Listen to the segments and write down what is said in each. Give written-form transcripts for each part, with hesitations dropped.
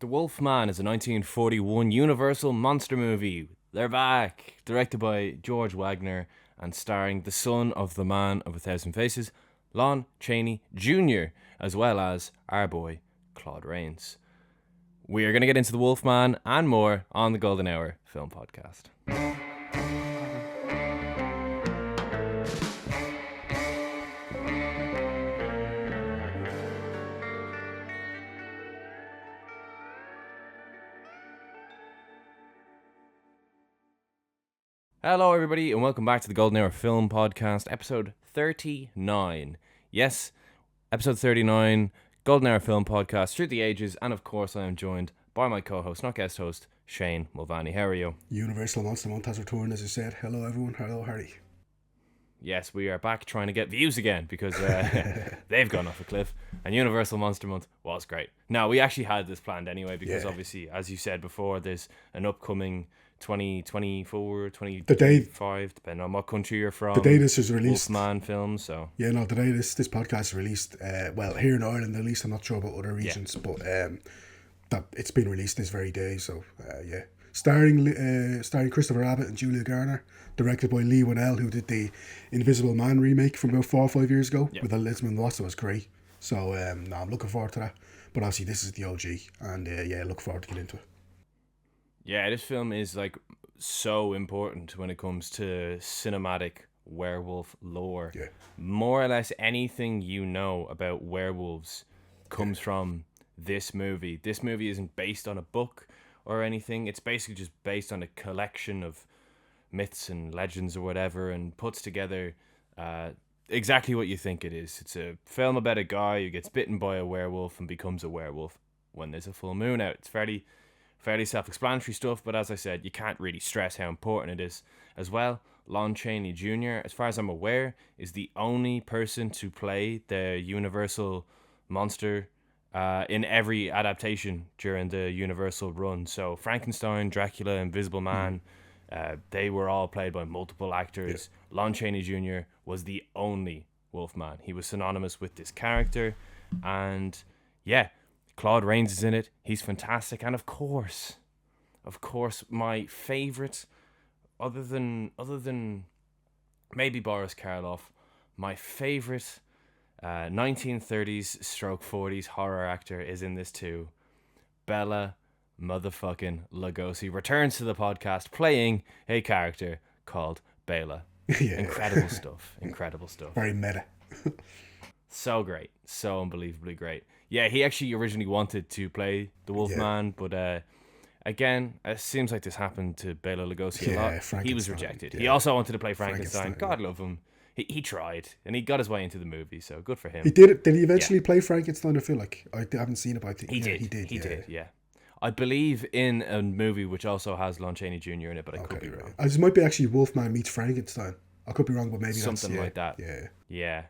The Wolf Man is a 1941 Universal monster movie. They're back, directed by George Wagner and starring the son of the man of a thousand faces, Lon Chaney Jr., as well as our boy, Claude Rains. We are going to get into The Wolf Man and more on the Golden Hour Film Podcast. Hello, everybody, and welcome back to the Golden Hour Film Podcast, episode 39. Yes, episode 39, Golden Hour Film Podcast, through the ages, and of course, I am joined by my co-host, not guest host, Shane Mulvaney. How are you? Universal Monster Month has returned, as you said. Hello, everyone. Hello, Harry. Yes, we are back trying to get views again because they've gone off a cliff, and Universal Monster Month was great. Now, we actually had this planned anyway because obviously, as you said before, there's an upcoming 2024, 2025, depending on what country you're from. The day this is released. Wolfman films, so. Yeah, no, the day this podcast is released, well, here in Ireland at least, I'm not sure about other regions, but that it's been released this very day, so yeah. Starring Christopher Abbott and Julia Garner, directed by Lee Winnell, who did the Invisible Man remake from about 4 or 5 years ago with Elizabeth Moss. It was great. So, I'm looking forward to that. But obviously, this is the OG, and yeah, look forward to get into it. Yeah, this film is like so important when it comes to cinematic werewolf lore. Yeah. More or less anything you know about werewolves comes from this movie. This movie isn't based on a book or anything. It's basically just based on a collection of myths and legends or whatever, and puts together exactly what you think it is. It's a film about a guy who gets bitten by a werewolf and becomes a werewolf when there's a full moon out. It's fairly self-explanatory stuff, but as I said, you can't really stress how important it is. As well, Lon Chaney Jr., as far as I'm aware, is the only person to play the Universal monster in every adaptation during the Universal run. So Frankenstein, Dracula, Invisible Man, they were all played by multiple actors. Yeah. Lon Chaney Jr. was the only Wolfman. He was synonymous with this character, and yeah, Claude Rains is in it. He's fantastic. And of course, my favourite, other than maybe Boris Karloff, my favourite 1930s stroke 40s horror actor is in this too. Bela motherfucking Lugosi returns to the podcast playing a character called Bela. Yeah. Incredible stuff. Very meta. So great. So unbelievably great. Yeah, he actually originally wanted to play the Wolfman, but again, it seems like this happened to Bela Lugosi a lot. He was rejected. He also wanted to play Frankenstein. God love him. He tried, and he got his way into the movie, so good for him. He did it. Did he eventually play Frankenstein? I feel like I haven't seen it, but I think he did. He did. Yeah. I believe in a movie which also has Lon Chaney Jr. in it, but I could be wrong. This might be actually Wolfman meets Frankenstein. I could be wrong, but maybe something like that. Yeah. Yeah.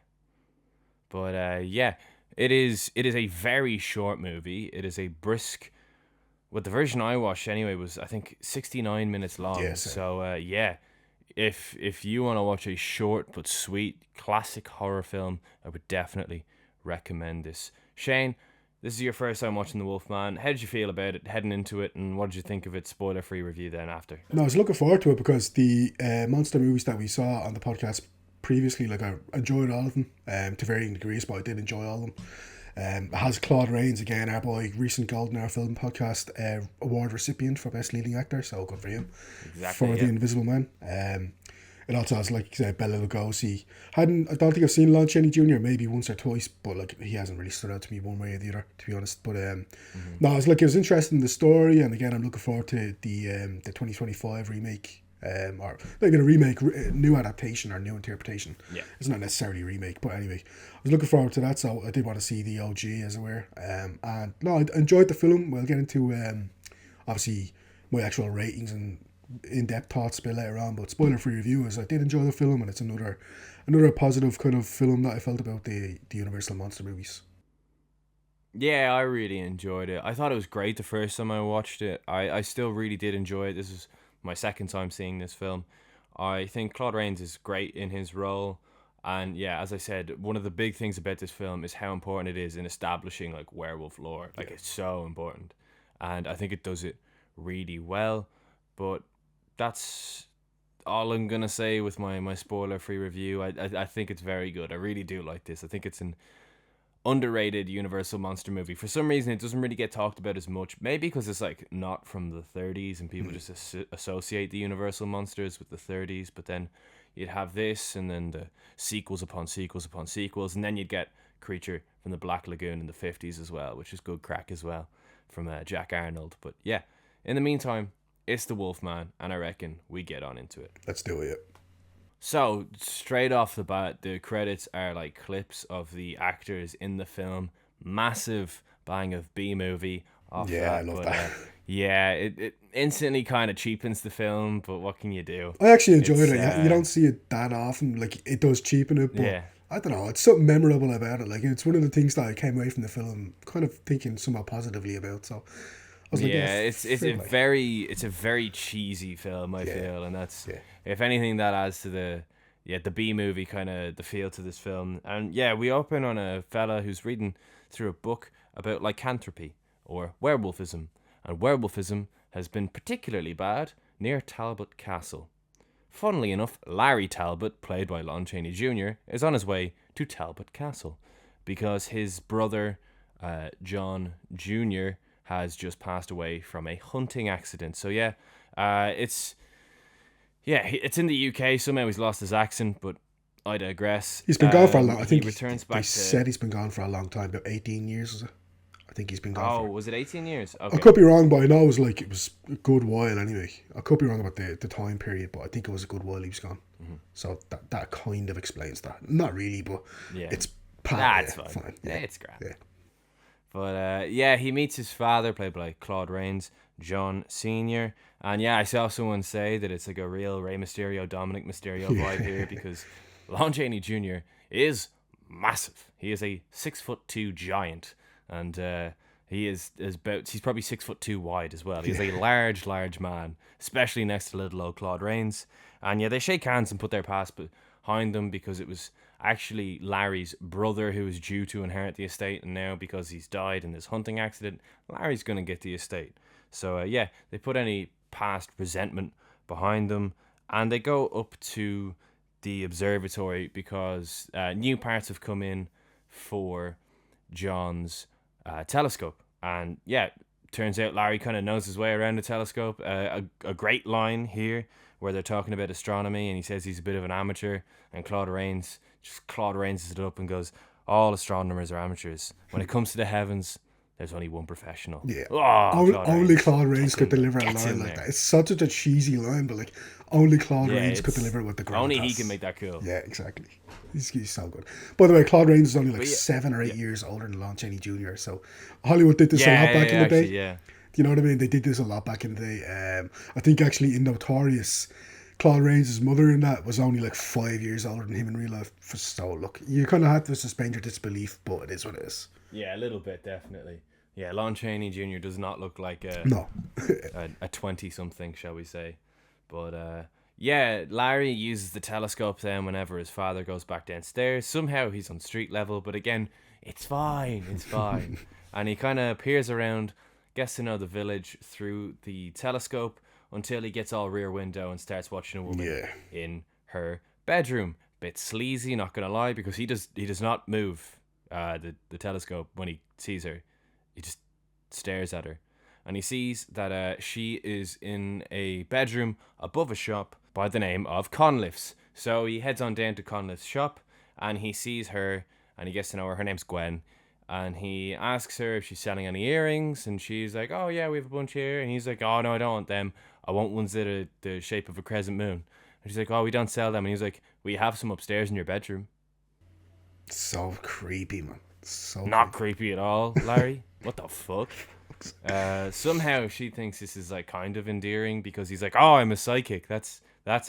But yeah, it is a very short movie. It is a brisk. Well, the version I watched anyway was, I think, 69 minutes long. Yeah, so yeah, if you want to watch a short but sweet classic horror film, I would definitely recommend this. Shane, this is your first time watching The Wolfman. How did you feel about it heading into it, and what did you think of its spoiler-free review then after? No, I was looking forward to it because the monster movies that we saw on the podcast previously, like, I enjoyed all of them to varying degrees, but I did enjoy all of them. It has Claude Rains, again, our boy, recent Golden Hour Film Podcast award recipient for Best Leading Actor, so good for him. Exactly, for The Invisible Man. It also has, like you said, Bela Lugosi. I don't think I've seen Lon Chaney Jr. maybe once or twice, but like he hasn't really stood out to me one way or the other, to be honest. But no, it was interesting, the story, and again, I'm looking forward to the 2025 remake. Or like a remake, new adaptation or new interpretation. Yeah, it's not necessarily a remake, but anyway, I was looking forward to that, so I did want to see the OG, as it were. And no, I enjoyed the film. We'll get into obviously my actual ratings and in-depth thoughts a bit later on, but spoiler-free review is I did enjoy the film, and it's another positive kind of film that I felt about the Universal monster movies. Yeah, I really enjoyed it. I thought it was great the first time I watched it. I still really did enjoy it. This is my second time seeing this film. I think Claude Rains is great in his role, and yeah, as I said, one of the big things about this film is how important it is in establishing like werewolf lore. Like, it's so important. and I think it does it really well. But that's all I'm gonna say with my spoiler-free review. I think it's very good. I really do like this. I think it's an underrated Universal monster movie. For some reason, it doesn't really get talked about as much. Maybe because it's like not from the 30s, and people just associate the Universal monsters with the 30s. But then you'd have this, and then the sequels upon sequels upon sequels, and then you'd get Creature from the Black Lagoon in the 50s as well, which is good crack as well from Jack Arnold. But yeah, in the meantime, it's the Wolfman, and I reckon we get on into it. Let's do it. So, straight off the bat, the credits are like clips of the actors in the film. Massive bang of B-movie off that. Yeah, I love that. Yeah, it instantly kind of cheapens the film, but what can you do? I actually enjoyed it. You don't see it that often. Like, it does cheapen it, but Yeah. I don't know. It's something memorable about it. Like, it's one of the things that I came away from the film kind of thinking somewhat positively about. So, I was like, Yeah, it's fair a play. very cheesy film, I feel, and that's Yeah. if anything that adds to the B movie kind of the feel to this film. And yeah, we open on a fella who's reading through a book about lycanthropy or werewolfism, and werewolfism has been particularly bad near Talbot Castle. Funnily enough, Larry Talbot, played by Lon Chaney Jr., is on his way to Talbot Castle because his brother, John Jr., has just passed away from a hunting accident. So yeah, it's in the UK. Somehow he's lost his accent, but I digress. He's been gone for a long. I think he returns they back to. said he's been gone for a long time, about 18 years. Was it? I think he's been gone. Oh, for. was it 18 years? I Okay. could be wrong, but I know it was a good while anyway. I could be wrong about the time period, but I think it was a good while he was gone. Mm-hmm. So that kind of explains that. Not really, but Yeah. it's That's fine. Yeah, it's grand. Yeah. But he meets his father, played by Claude Rains, John Sr. And yeah, I saw someone say that it's like a real Rey Mysterio, Dominic Mysterio vibe here because Lon Chaney Jr. is massive. He is a 6'2" giant, and he's probably 6'2" wide as well. He's a large man, especially next to little old Claude Rains. And yeah, they shake hands and put their past behind them because it was actually Larry's brother who was due to inherit the estate, and now because he's died in this hunting accident, Larry's gonna get the estate. So yeah, they put any past resentment behind them, and they go up to the observatory because new parts have come in for John's telescope. And yeah, turns out Larry kind of knows his way around the telescope. A great line here where they're talking about astronomy, and he says he's a bit of an amateur, and Claude Rains it up and goes, all astronomers are amateurs. When it comes to the heavens, there's only one professional. Yeah. Oh, Only Claude Rains could deliver a gets in line like there. that. It's such a cheesy line, but like only Claude Rains could it's- deliver it with the gravitas. Only he can make that cool. Yeah, exactly. He's so good. By the way, Claude Rains is only like But yeah, 7 or 8 years older than Lon Chaney Jr. So Hollywood did this a lot back in the day. Actually, yeah. Do you know what I mean? They did this a lot back in the day. I think actually in Notorious, Claude Rains' mother in that was only like 5 years older than him in real life. So look, you kind of have to suspend your disbelief, but it is what it is. Yeah, a little bit, definitely. Yeah, Lon Chaney Jr. does not look like a No. a 20-something, shall we say. But yeah, Larry uses the telescope then whenever his father goes back downstairs. Somehow he's on street level, but again, it's fine. And he kind of peers around, gets to know the village through the telescope until he gets all rear window and starts watching a woman in her bedroom. Bit sleazy, not gonna lie, because he does not move the telescope when he sees her. He just stares at her, and he sees that she is in a bedroom above a shop by the name of Conliff's. So he heads on down to Conliff's shop, and he sees her, and he gets to know her. Her name's Gwen, and he asks her if she's selling any earrings, and she's like, "Oh yeah, we have a bunch here." And he's like, "Oh no, I don't want them. I want ones that are the shape of a crescent moon." And she's like, "Oh, we don't sell them." And he's like, "We have some upstairs in your bedroom." So creepy, man. So Not creepy at all, Larry. What the fuck? Somehow she thinks this is like kind of endearing because he's like, "Oh, I'm a psychic." That's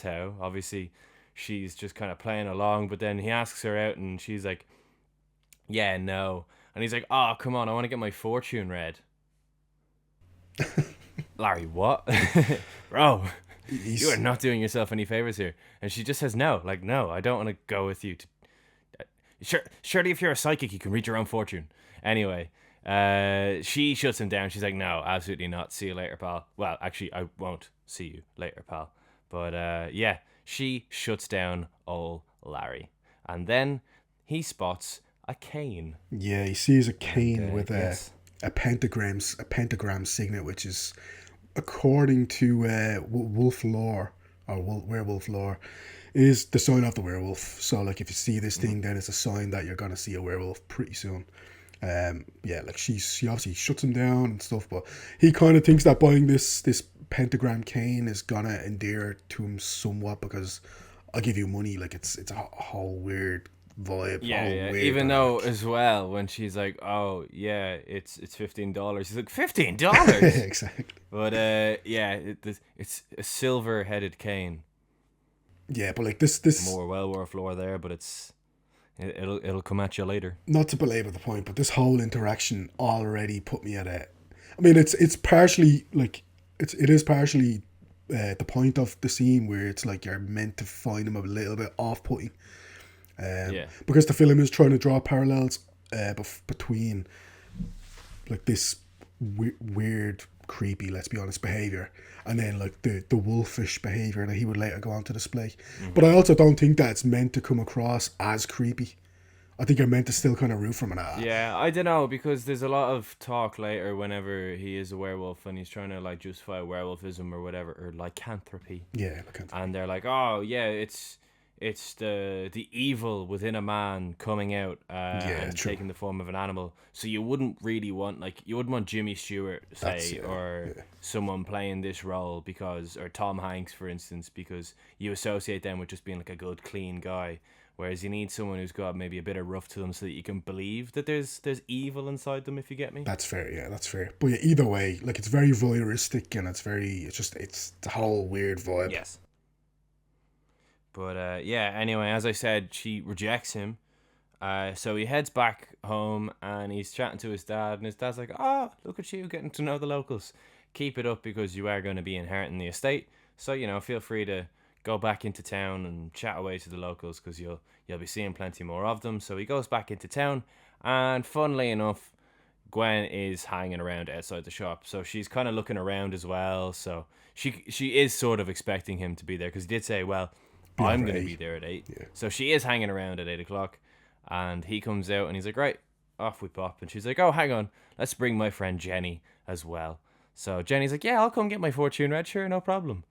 how. Obviously, she's just kind of playing along. But then he asks her out, and she's like, "Yeah, no." And he's like, "Oh, come on, I want to get my fortune read." Larry, what? Bro, you are not doing yourself any favors here. And she just says no. Like, no, I don't want to go with you. Surely if you're a psychic, you can read your own fortune. Anyway, She shuts him down. She's like, no, absolutely not. See you later, pal. Well, actually, I won't see you later, pal. But yeah, she shuts down old Larry. And then he spots a cane. Yeah, he sees a And cane with yes. a pentagram signet, which is, according to wolf lore or werewolf lore, is the sign of the werewolf. So like if you see this thing, then it's a sign that you're gonna see a werewolf pretty soon. Yeah, like she obviously shuts him down and stuff, but he kind of thinks that buying this pentagram cane is gonna endear to him somewhat because I'll give you money. Like it's a whole weird vibe, Yeah, whole yeah. weird Even though, dynamic. as well, when she's like, "Oh, yeah, it's $15," he's like, $15. Exactly. But yeah, it's a silver-headed cane. Yeah, but like this More well worth lore there, but it'll come at you later. not to belabor the point, but this whole interaction already put me at a. I mean, it's partially like it is partially the point of the scene where it's like you're meant to find him a little bit off-putting, Yeah, because the film is trying to draw parallels between like this weird, creepy, let's be honest, behavior, and then like the wolfish behavior that he would later go on to display. But I also don't think that it's meant to come across as creepy. I think you're meant to still kind of root for him. And yeah. I don't know because there's a lot of talk later whenever he is a werewolf and he's trying to like justify werewolfism or whatever or lycanthropy, yeah, I can't. and they're like, "Oh, yeah, it's the evil within a man coming out Yeah, and true. taking the form of an animal." So you wouldn't really want you wouldn't want Jimmy Stewart That's say or yeah. someone playing this role because or Tom Hanks for instance because you associate them with just being like a good clean guy. Whereas you need someone who's got maybe a bit of rough to them so that you can believe that there's evil inside them, if you get me. That's fair. Yeah, that's fair. But yeah, either way, like it's very voyeuristic and it's the whole weird vibe. Yes. But yeah, anyway, as I said, she rejects him. So he heads back home and he's chatting to his dad, and his dad's like, "Oh, look at you getting to know the locals. Keep it up because you are going to be inheriting the estate. So feel free to go back into town and chat away to the locals because you'll be seeing plenty more of them." So he goes back into town, and funnily enough, Gwen is hanging around outside the shop. So she's kind of looking around as well. So she is sort of expecting him to be there because he did say, "Well, Be I'm over going to be 8. there at 8." Yeah. So she is hanging around at 8 o'clock, and he comes out and he's like, "Right, off we pop." And she's like, "Oh, hang on, let's bring my friend Jenny as well." So Jenny's like, "Yeah, I'll come get my fortune red, sure, no problem."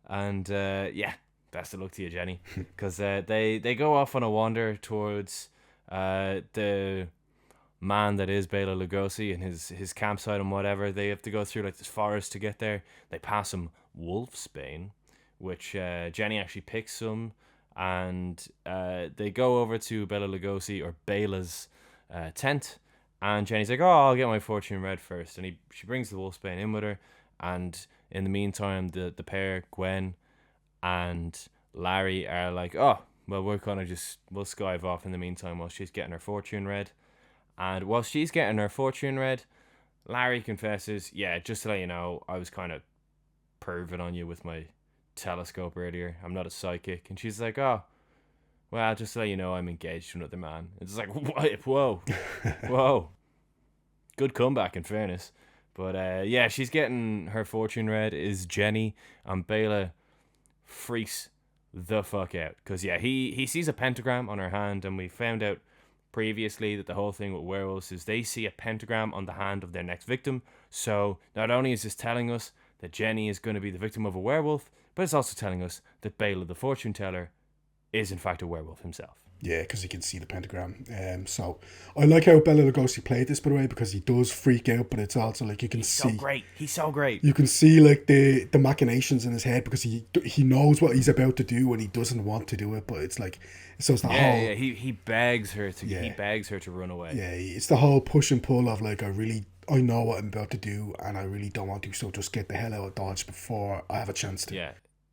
And yeah, best of luck to you, Jenny, because they go off on a wander towards the man that is Bela Lugosi and his campsite and whatever. They have to go through like this forest to get there. They pass some wolfsbane, which Jenny actually picks some, and they go over to Bela Lugosi or Bela's tent, and Jenny's like, "Oh, I'll get my fortune red first," and she brings the wolfsbane in with her, and in the meantime, the pair, Gwen and Larry, are like, "Oh, well, we'll skive off in the meantime while she's getting her fortune red." And while she's getting her fortune red, Larry confesses, "Yeah, just to let you know, I was kind of perving on you with my telescope earlier. I'm not a psychic." And she's like, "Oh, well, just to let you know, I'm engaged to another man." It's like, what? Whoa, whoa. Good comeback, in fairness. But yeah, she's getting her fortune read is Jenny, and Bela freaks the fuck out. Because, yeah, he sees a pentagram on her hand, and we found out previously that the whole thing with werewolves is they see a pentagram on the hand of their next victim. So not only is this telling us that Jenny is going to be the victim of a werewolf, but it's also telling us that Bela, the fortune teller, is in fact a werewolf himself. Yeah, because you can see the pentagram. So I like how Bela Lugosi played this, by the way, because he does freak out, but it's also like you can see. So great. He's so great. You can see like the machinations in his head because he knows what he's about to do and he doesn't want to do it, but it's like so it's the Yeah, whole yeah. He begs her to Yeah. he begs her to run away. yeah it's the whole push and pull of like I know what I'm about to do and I really don't want to, so just get the hell out of Dodge before I have a chance to. Yeah.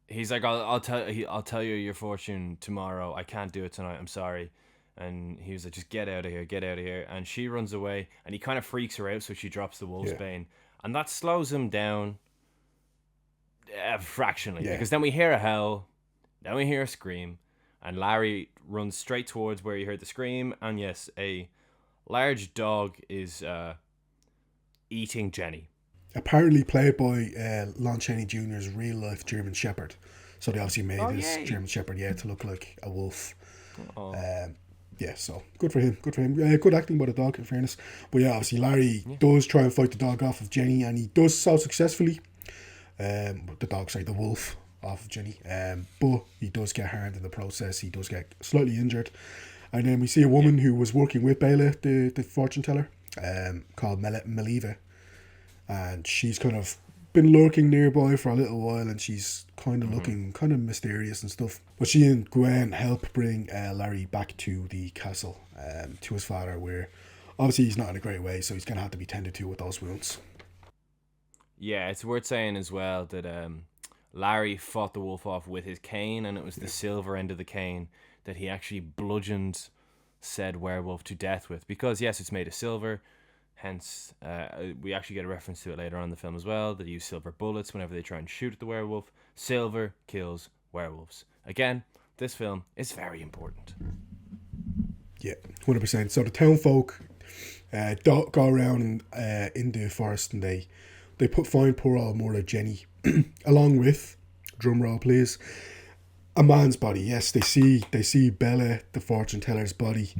He's like, I'll tell you your fortune tomorrow. I can't do it tonight. I'm sorry. And he was like, just get out of here, get out of here. And she runs away, and he kind of freaks her out, so she drops the wolfsbane, and that slows him down fractionally. Yeah. Because then we hear a howl, then we hear a scream, and Larry runs straight towards where he heard the scream. And yes, a large dog is eating Jenny. Apparently played by Lon Chaney Jr.'s real life German Shepherd. So they obviously made Oh, his yay. German Shepherd, to look like a wolf. Oh, Yeah, so good for him. Good for him. Good acting by the dog, in fairness. But yeah, obviously Larry yeah. does try and fight the dog off of Jenny, and he does so successfully. The dog, sorry, the wolf off of Jenny. But he does get harmed in the process. He does get slightly injured. And then we see a woman who was working with Bela, the fortune teller, called Meliva. And she's kind of been lurking nearby for a little while, and she's kind of looking kind of mysterious and stuff. But she and Gwen help bring Larry back to the castle, to his father, where obviously he's not in a great way, so he's going to have to be tended to with those wounds. Yeah, it's worth saying as well that Larry fought the wolf off with his cane, and it was the silver end of the cane that he actually bludgeoned said werewolf to death with. Because, yes, it's made of silver, hence we actually get a reference to it later on in the film as well. They use silver bullets whenever they try and shoot at the werewolf. Silver kills werewolves. Again, this film is very important. Yeah, 100%. So the town folk go around in the forest, and they find poor old mother Jenny, along with, drumroll please, a man's body. Yes, they see Bela, the fortune teller's body,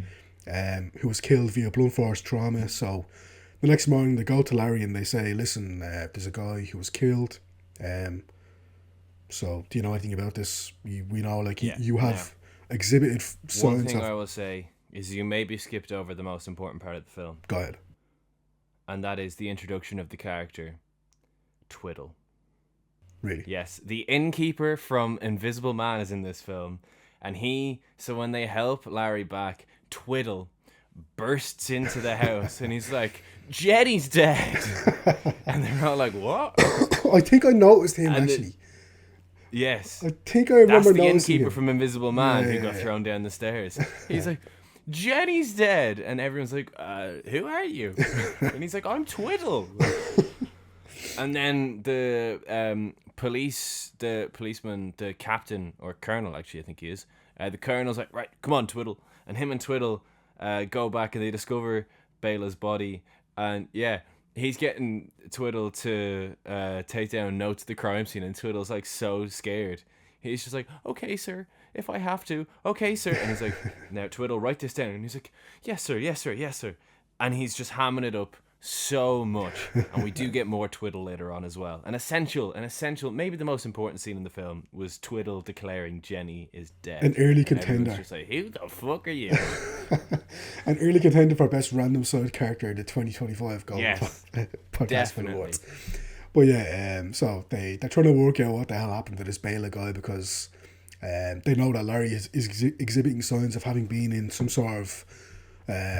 who was killed via blunt force trauma. So the next morning they go to Larry and they say, listen, there's a guy who was killed. So do you know anything about this? We know, like, you have exhibited signs. One thing I will say is you maybe skipped over the most important part of the film. Go ahead. And that is the introduction of the character Twiddle. Really? Yes, the innkeeper from Invisible Man is in this film, and so when they help Larry back, Twiddle bursts into the house and he's like, Jenny's dead. And they're all like, what? I think I noticed him, actually. Yes. I think I remember That's the noticing innkeeper him from Invisible Man who got yeah. thrown down the stairs. He's like, Jenny's dead. And everyone's like, who are you? And he's like, I'm Twiddle. And then the policeman, the captain, or colonel, actually, I think he is. The colonel's like, right, come on, Twiddle. And him and Twiddle go back and they discover Bela's body. And yeah, he's getting Twiddle to take down notes of the crime scene. And Twiddle's like so scared. He's just like, okay, sir, if I have to. Okay, sir. And he's like, now, Twiddle, write this down. And he's like, yes, sir, yes, sir, yes, sir. And he's just hamming it up so much, and we do get more Twiddle later on as well. An essential, maybe the most important scene in the film was Twiddle declaring Jenny is dead. An early and contender. just like, who the fuck are you? An early contender for best random side character in the 2025 Golden Podcast definitely. Awards. But yeah, so they're trying to work out what the hell happened to this Bela guy, because they know that Larry is exhibiting signs of having been in some sort of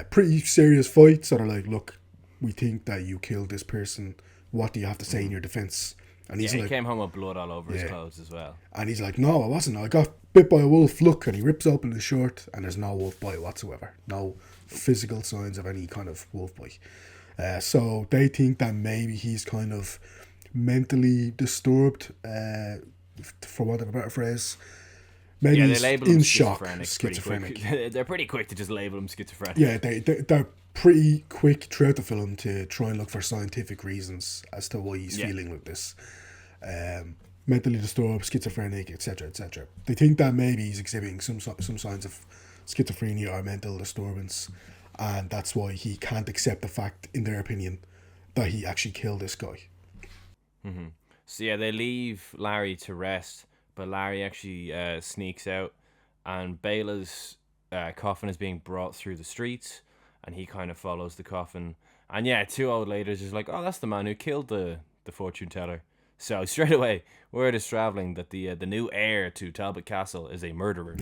pretty serious fight. So they're like, look, we think that you killed this person. What do you have to say in your defense? And he's he like, came home with blood all over his clothes as well. And he's like, no, I wasn't. I got bit by a wolf. Look, and he rips open his shirt, and there's no wolf bite whatsoever. No physical signs of any kind of wolf bite. So they think that maybe he's kind of mentally disturbed, for want of a better phrase. Maybe they he's label in him shock. schizophrenic. They're pretty quick to just label him schizophrenic. Yeah, they're pretty quick throughout the film to try and look for scientific reasons as to why he's feeling like this. Mentally disturbed, schizophrenic, etc., etc. They think that maybe he's exhibiting some signs of schizophrenia or mental disturbance, and that's why he can't accept the fact, in their opinion, that he actually killed this guy. Mm-hmm. So yeah, they leave Larry to rest, but Larry actually sneaks out, and Bela's coffin is being brought through the streets, and he kind of follows the coffin. And yeah, 2 old ladies is like, oh, that's the man who killed the fortune teller. So straight away, word is travelling that the new heir to Talbot Castle is a murderer.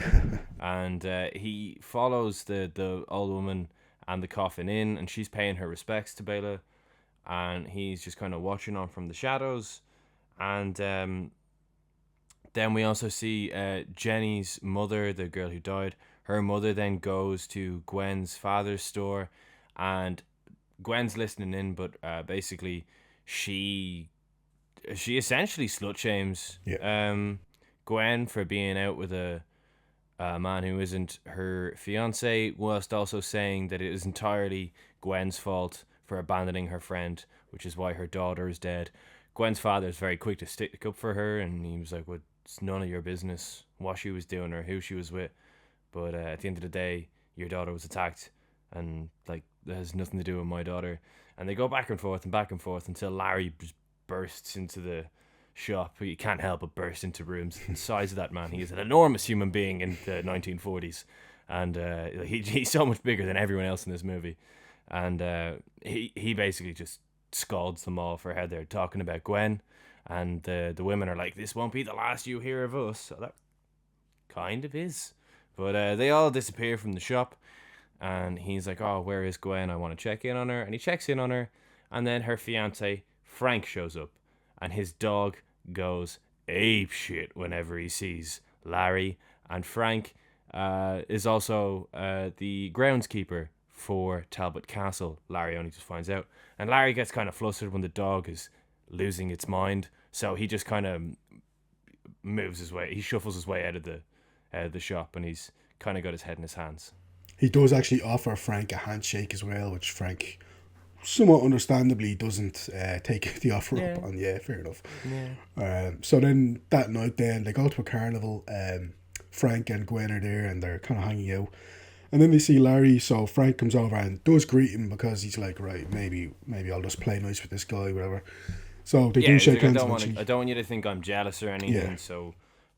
And he follows the old woman and the coffin in, and she's paying her respects to Bela, and he's just kind of watching on from the shadows. And then we also see Jenny's mother, the girl who died. Her mother then goes to Gwen's father's store, and Gwen's listening in, but basically she essentially slut shames Gwen for being out with a man who isn't her fiance, whilst also saying that it is entirely Gwen's fault for abandoning her friend, which is why her daughter is dead. Gwen's father is very quick to stick up for her, and he was like, well, it's none of your business what she was doing or who she was with. But at the end of the day, your daughter was attacked, and like that has nothing to do with my daughter. And they go back and forth until Larry just bursts into the shop. You can't help but burst into rooms. The size of that man, he is an enormous human being in the 1940s, and he's so much bigger than everyone else in this movie. And he basically just scalds them all for how they're talking about Gwen, and the women are like, this won't be the last you hear of us. So that kind of is. But they all disappear from the shop, and he's like, oh, where is Gwen? I want to check in on her. And he checks in on her, and then her fiance Frank shows up, and his dog goes ape shit whenever he sees Larry. And Frank is also the groundskeeper for Talbot Castle. Larry only just finds out, and Larry gets kind of flustered when the dog is losing its mind, so he just kind of moves his way. He shuffles his way out of the shop, and he's kind of got his head in his hands. He does actually offer Frank a handshake as well, which Frank somewhat understandably doesn't take the offer up on. Yeah, fair enough. Yeah. So then that night, then they go to a carnival. Frank and Gwen are there, and they're kind of hanging out. And then they see Larry, so Frank comes over and does greet him because he's like, right, maybe I'll just play nice with this guy, whatever. So they do shake hands. I don't want you to think I'm jealous or anything. So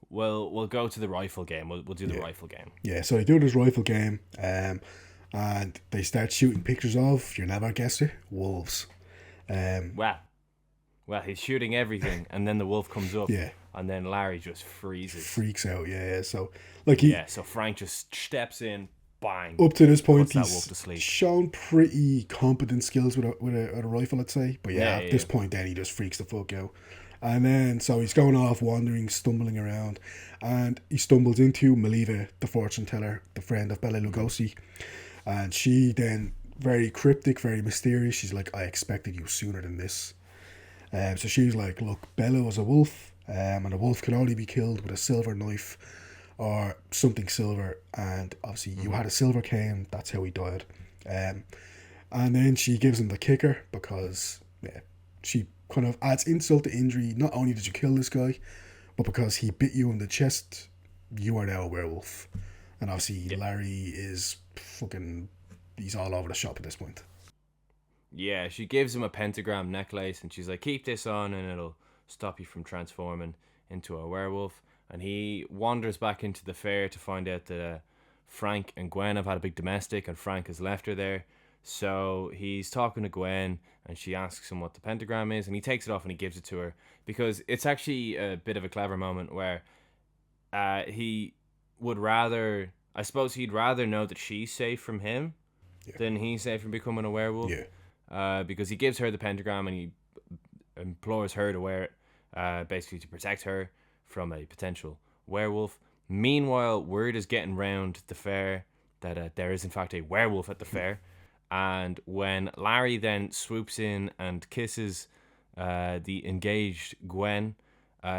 we'll go to the rifle game. We'll do the rifle game. Yeah, so they do this rifle game, and they start shooting pictures of, you never guess it, wolves. Well, he's shooting everything, and then the wolf comes up. Yeah. And then Larry just freezes. Freaks out, yeah. So so Frank just steps in, bang. Up to this point, he's shown pretty competent skills with a rifle, I'd say. But at this point, then he just freaks the fuck out. And then, so he's going off, wandering, stumbling around, and he stumbles into Maliva, the fortune teller, the friend of Bela Lugosi. And she then, very cryptic, very mysterious, she's like, I expected you sooner than this. So she's like, look, Bela was a wolf, and a wolf can only be killed with a silver knife or something silver, and obviously you had a silver cane, that's how he died. And then she gives him the kicker because she kind of adds insult to injury. Not only did you kill this guy, but because he bit you in the chest, you are now a werewolf. And obviously Larry is fucking, he's all over the shop at this point. Yeah, she gives him a pentagram necklace, and she's like, keep this on and it'll stop you from transforming into a werewolf. And he wanders back into the fair to find out that Frank and Gwen have had a big domestic, and Frank has left her there. So he's talking to Gwen, and she asks him what the pentagram is, and he takes it off and he gives it to her, because it's actually a bit of a clever moment where he would rather, I suppose he'd rather know that she's safe from him than he's safe from becoming a werewolf. Because he gives her the pentagram and he implores her to wear it, basically to protect her from a potential werewolf. Meanwhile, word is getting round the fair that there is in fact a werewolf at the fair. And when Larry then swoops in and kisses the engaged Gwen,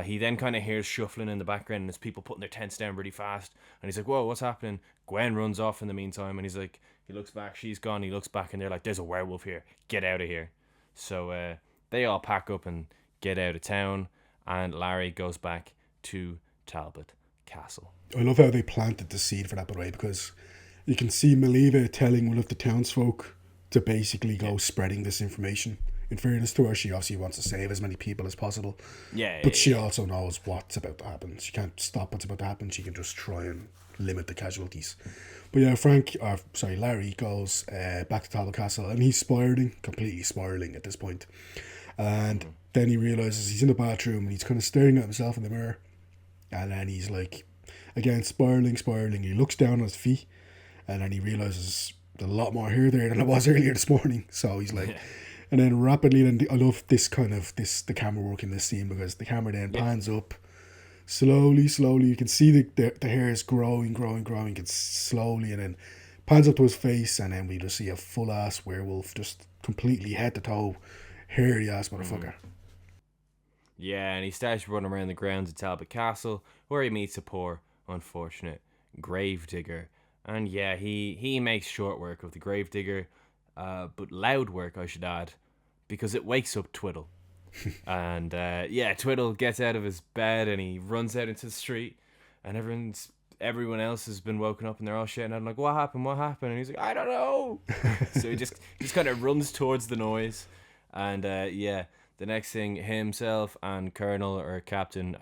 he then kind of hears shuffling in the background, and there's people putting their tents down really fast. And he's like, whoa, what's happening? Gwen runs off in the meantime, and he's like, he looks back, she's gone, he looks back, and they're like, there's a werewolf here, get out of here. So they all pack up and get out of town, and Larry goes back to Talbot Castle. I love how they planted the seed for that, by the way, because you can see Maliva telling one of the townsfolk to basically go spreading this information. In fairness to her, she obviously wants to save as many people as possible. But she also knows what's about to happen. She can't stop what's about to happen. She can just try and limit the casualties. But Larry goes back to Talbot Castle, and he's completely spiraling at this point. And then he realises he's in the bathroom, and he's kind of staring at himself in the mirror. And then he's like, again, spiraling. He looks down at his feet, and then he realises there's a lot more hair there than it was earlier this morning. So he's like, and then rapidly, I love the camera work in this scene, because the camera then pans up slowly. You can see the hair is growing, it's slowly, and then pans up to his face, and then we just see a full ass werewolf, just completely head to toe, hairy ass motherfucker. Yeah, and he starts running around the grounds of Talbot Castle, where he meets a poor, unfortunate gravedigger. And yeah, he makes short work of the gravedigger. but loud work, I should add, because it wakes up Twiddle. And Twiddle gets out of his bed and he runs out into the street, and everyone else has been woken up and they're all shouting at him like, what happened, and he's like, I don't know. So he just kind of runs towards the noise, and the next thing, himself and Colonel or Captain,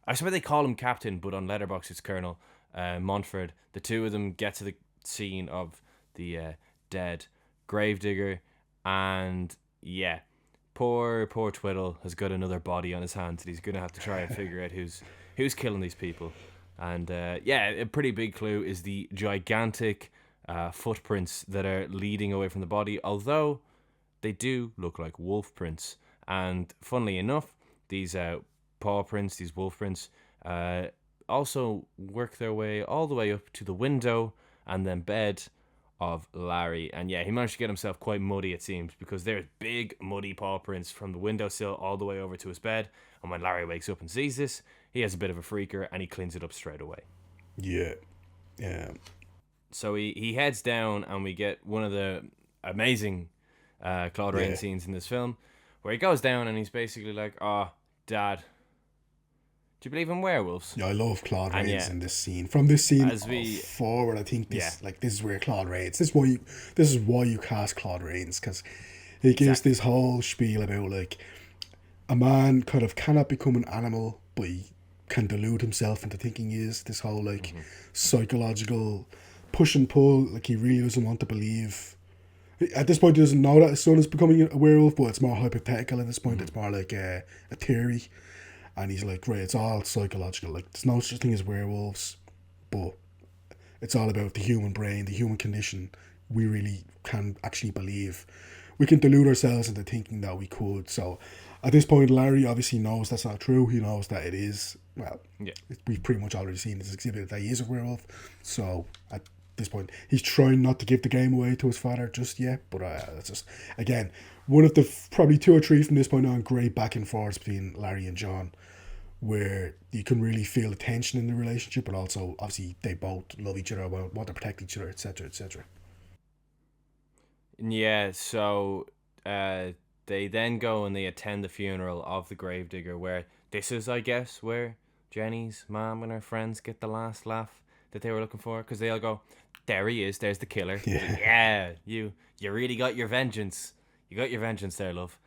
I swear they call him Captain, but on Letterboxd it's Colonel Montford, the two of them get to the scene of the dead gravedigger, and poor Twiddle has got another body on his hands that he's gonna have to try and figure out who's killing these people. And a pretty big clue is the gigantic footprints that are leading away from the body, although they do look like wolf prints. And funnily enough, these paw prints, these wolf prints, also work their way all the way up to the window and then bed of Larry. And he managed to get himself quite muddy, it seems, because there's big muddy paw prints from the windowsill all the way over to his bed. And when Larry wakes up and sees this, he has a bit of a freaker and he cleans it up straight away. Yeah. So he heads down, and we get one of the amazing Claude Rains scenes in this film, where he goes down and he's basically like, "Oh, Dad, do you believe in werewolves?" Yeah, I love Claude Rains in this scene. From this scene forward, I think this is where Claude Rains. This is why you cast Claude Rains, because he gives this whole spiel about like a man kind of cannot become an animal, but he can delude himself into thinking he is. This whole like psychological push and pull. Like he really doesn't want to believe. At this point, he doesn't know that his son is becoming a werewolf, but it's more hypothetical at this point. It's more like a theory. And he's like, right, it's all psychological. Like, there's no such thing as werewolves, but it's all about the human brain, the human condition. We really can actually believe. We can delude ourselves into thinking that we could. So, at this point, Larry obviously knows that's not true. He knows that it is. Well, we've pretty much already seen this exhibit that he is a werewolf. So, at this point, he's trying not to give the game away to his father just yet. But that's just, again, one of the probably 2 or 3 from this point on great back and forth between Larry and John, where you can really feel the tension in the relationship, but also obviously they both love each other, want to protect each other, etc., etc. Yeah, so they then go and they attend the funeral of the gravedigger, where this is, I guess, where Jenny's mom and her friends get the last laugh that they were looking for, because they all go, "There he is, there's the killer." Yeah, you really got your vengeance. You got your vengeance there, love.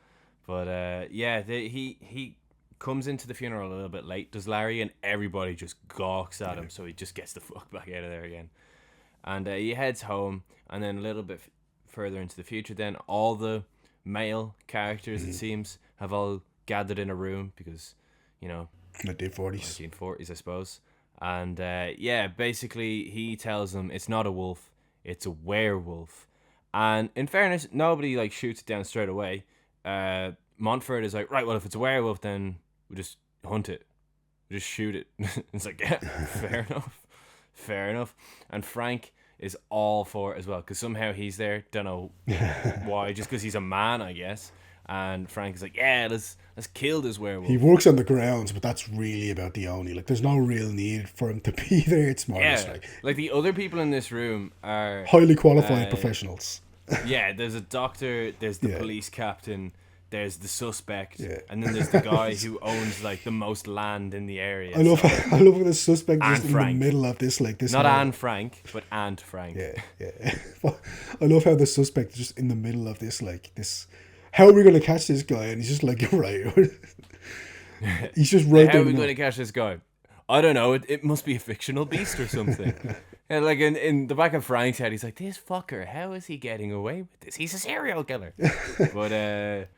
But he comes into the funeral a little bit late, does Larry, and everybody just gawks at him, so he just gets the fuck back out of there again. And he heads home, and then a little bit further into the future, then all the male characters, it seems, have all gathered in a room, because, 1940s, I suppose. And basically he tells them it's not a wolf, it's a werewolf. And in fairness, nobody like shoots it down straight away. Montford is like, right, well, if it's a werewolf, then we just hunt it, we just shoot it. It's like, yeah, fair enough. And Frank is all for it as well, because somehow he's there, don't know why, just because he's a man, I guess. And Frank is like, yeah, let's kill this werewolf. He works on the grounds, but that's really about the only, like, there's no real need for him to be there. It's more just like the other people in this room are highly qualified professionals. Yeah, there's a doctor, there's the police captain, there's the suspect, and then there's the guy who owns like the most land in the area. I love how the suspect is in the middle of this, like this. Not Anne Frank, but Aunt Frank. Yeah. I love how the suspect is just in the middle of this, like this. How are we going to catch this guy? And he's just like, right. He's just right. How are we going to catch this guy? I don't know. It must be a fictional beast or something. And like in the back of Frank's head, he's like, this fucker, how is he getting away with this? He's a serial killer. But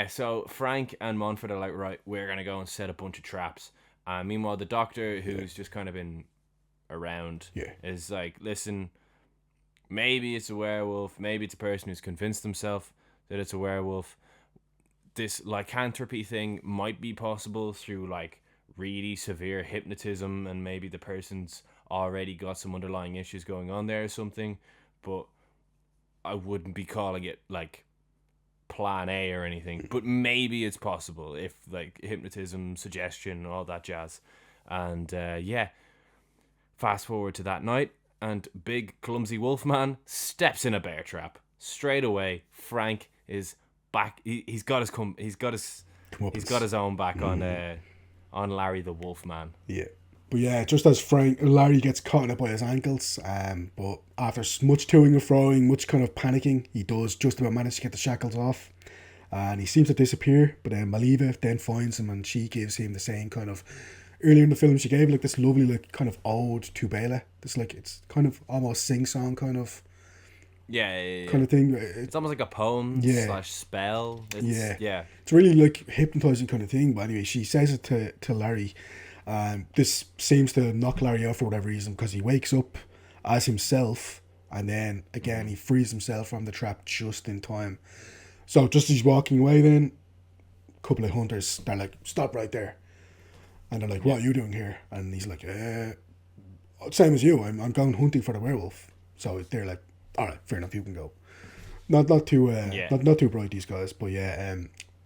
so Frank and Montford are like, right, we're going to go and set a bunch of traps. Meanwhile, the doctor, who's just kind of been around, is like, listen, maybe it's a werewolf. Maybe it's a person who's convinced himself that it's a werewolf. This lycanthropy thing might be possible through like really severe hypnotism, and maybe the person's already got some underlying issues going on there or something, but I wouldn't be calling it like plan A or anything, but maybe it's possible if like hypnotism, suggestion, all that jazz. And fast forward to that night, and big clumsy Wolfman steps in a bear trap. straight away, Frank is back. He's got his he's got his own back on Larry the Wolf Man. Yeah. But yeah, just as Larry gets caught in it by his ankles, but after much toing and froing, much kind of panicking, he does just about manage to get the shackles off. And he seems to disappear, but then Maliva then finds him and she gives him the same kind of... Earlier in the film, she gave like this lovely like kind of ode to Bela. This like, it's kind of almost sing-song kind of... Yeah. Kind of thing. It's almost like a poem slash spell. Yeah. It's really like hypnotizing kind of thing. But anyway, she says it to Larry. This seems to knock Larry out for whatever reason because he wakes up as himself and then again he frees himself from the trap just in time. So just as he's walking away then, a couple of hunters, they're like, stop right there. And they're like, what are you doing here? And he's like, same as you, I'm going hunting for the werewolf. So they're like, alright, fair enough, you can go. Not too not too bright, these guys, but yeah,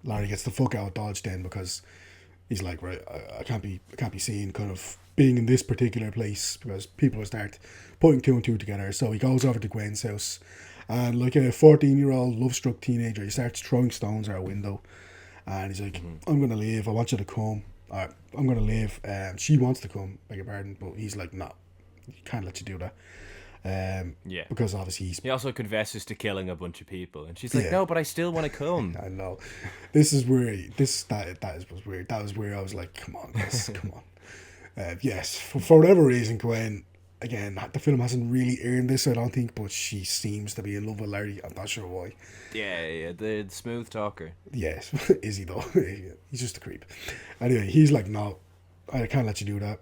Larry gets the fuck out of Dodge then because he's like, right, I can't be seen kind of being in this particular place because people will start putting two and two together. So he goes over to Gwen's house and like a 14-year-old love-struck teenager, he starts throwing stones out a window and he's like, I'm going to leave, I want you to come. Alright, I'm going to leave. She wants to come, beg your pardon, but he's like, no, he can't let you do that. Because obviously he also confesses to killing a bunch of people and she's like, no, but I still want to come. I know. This is where was weird. That was where I was like, come on guys, come on. Yes, for whatever reason, Gwen, again, the film hasn't really earned this, I don't think, but she seems to be in love with Larry. I'm not sure why. Yeah, the smooth talker. Yes. Is he though? He's just a creep. Anyway, he's like, no, I can't let you do that.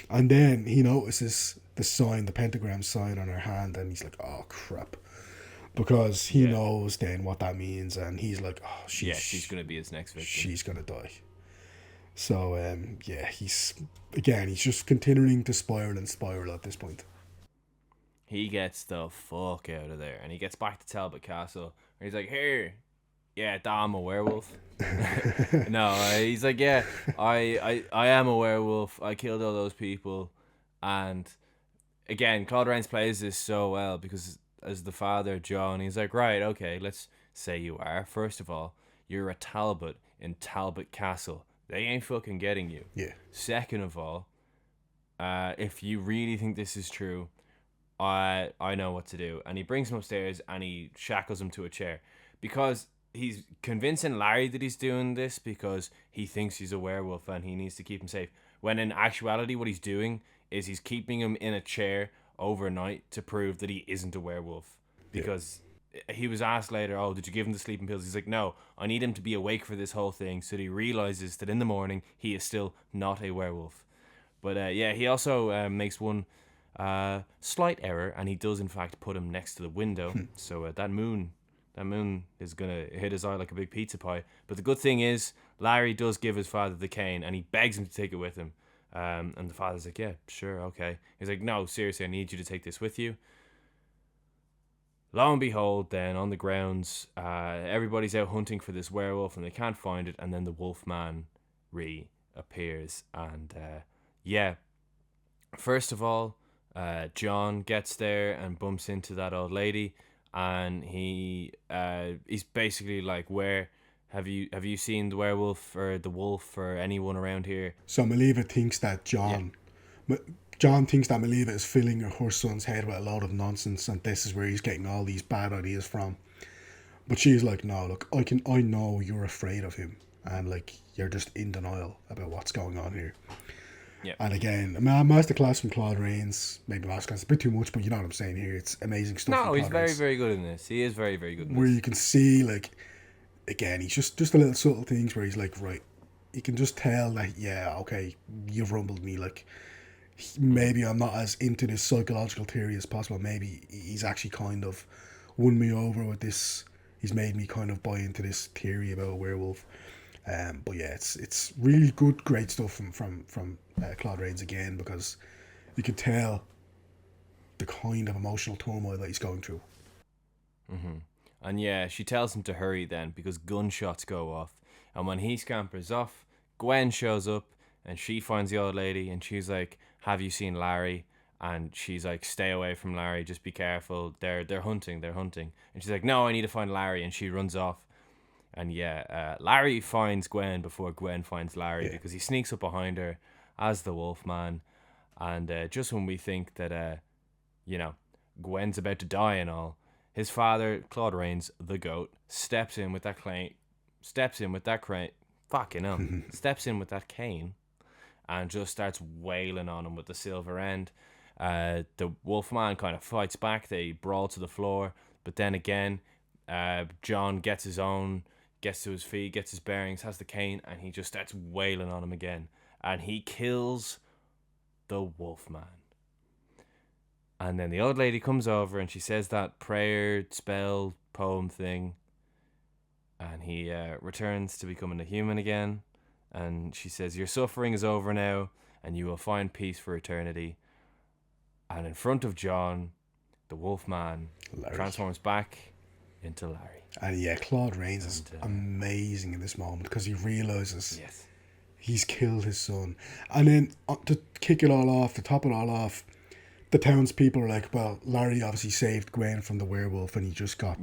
And then he notices the sign, the pentagram sign on her hand, and he's like, oh crap, because he knows then what that means, and he's like, oh, she's gonna be his next victim. She's gonna die. So he's just continuing to spiral at this point. He gets the fuck out of there, and he gets back to Talbot Castle, and he's like, here, yeah, I'm a werewolf. No, he's like, yeah, I am a werewolf. I killed all those people, and again, Claude Rains plays this so well because as the father, John, he's like, right, okay, let's say you are. First of all, you're a Talbot in Talbot Castle. They ain't fucking getting you. Yeah. Second of all, if you really think this is true, I know what to do. And he brings him upstairs and he shackles him to a chair because he's convincing Larry that he's doing this because he thinks he's a werewolf and he needs to keep him safe. When in actuality, what he's doing is he's keeping him in a chair overnight to prove that he isn't a werewolf. Because he was asked later, oh, did you give him the sleeping pills? He's like, no, I need him to be awake for this whole thing so that he realizes that in the morning he is still not a werewolf. But he also makes one slight error, and he does in fact put him next to the window. So that moon is gonna hit his eye like a big pizza pie. But the good thing is Larry does give his father the cane and he begs him to take it with him. And the father's like, yeah, sure, okay. He's like, no, seriously, I need you to take this with you. Lo and behold, then on the grounds, everybody's out hunting for this werewolf and they can't find it, and then the Wolf Man reappears. And first of all, John gets there and bumps into that old lady, and he's basically like, where have you seen the werewolf or the wolf or anyone around here? So Maliva thinks that John thinks that Maliva is filling her son's head with a load of nonsense, and this is where he's getting all these bad ideas from. But she's like, no, look, I know you're afraid of him, and like you're just in denial about what's going on here. Yeah. And again, a masterclass from Claude Rains. Maybe masterclass a bit too much, but you know what I'm saying here. It's amazing stuff. No, he's very, very good in this. He is very, very good in this. Where you can see, like, again, he's just the little subtle things where he's like, right, you can just tell that, yeah, okay, you've rumbled me, like, maybe I'm not as into this psychological theory as possible. Maybe he's actually kind of won me over with this. He's made me kind of buy into this theory about a werewolf. But yeah, it's really good, great stuff from Claude Rains again, because you can tell the kind of emotional turmoil that he's going through. Mm-hmm. And yeah, she tells him to hurry then because gunshots go off. And when he scampers off, Gwen shows up and she finds the old lady and she's like, have you seen Larry? and she's like, "Stay away from Larry. Just be careful. They're hunting. They're hunting." And she's like, "No, I need to find Larry," and she runs off. And Larry finds Gwen before Gwen finds Larry Yeah. because he sneaks up behind her as the Wolf Man. And just when we think that, you know, Gwen's about to die and all, his father, Claude Rains, the goat, steps in with that cane, and just starts wailing on him with the silver end. The Wolfman kind of fights back. They brawl to the floor, but then again, John gets to his feet, gets his bearings, has the cane, and he just starts wailing on him again, and he kills the Wolfman. And then the old lady comes over and she says that prayer, spell, poem thing, and he returns to becoming a human again. And she says, "Your suffering is over now, and you will find peace for eternity." And in front of John, the Wolfman transforms back into Larry. And yeah, Claude Rains is amazing in this moment because he realizes he's killed his son. And then to kick it all off, to top it all off, the townspeople are like, "Well, Larry obviously saved Gwen from the werewolf, and he just got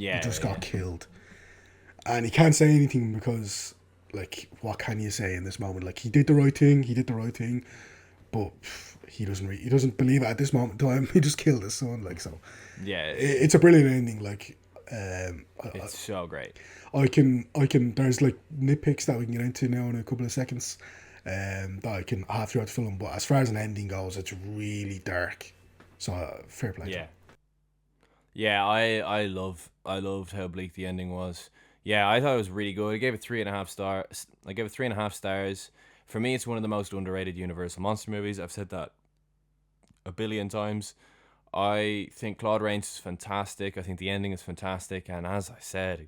killed." And he can't say anything because, like, what can you say in this moment? Like, he did the right thing, but he doesn't believe it at this moment in time. He just killed his son, like, so. Yeah, it's a brilliant ending. Like, it's so great. I can. There's like nitpicks that we can get into now in a couple of seconds, that I can have throughout the film. But as far as an ending goes, it's really dark. So fair play. Yeah, I loved how bleak the ending was. Yeah, I thought it was really good. I gave it 3.5 stars. I gave it 3.5 stars. For me, it's one of the most underrated Universal monster movies. I've said that a billion times. I think Claude Rains is fantastic. I think the ending is fantastic, and as I said a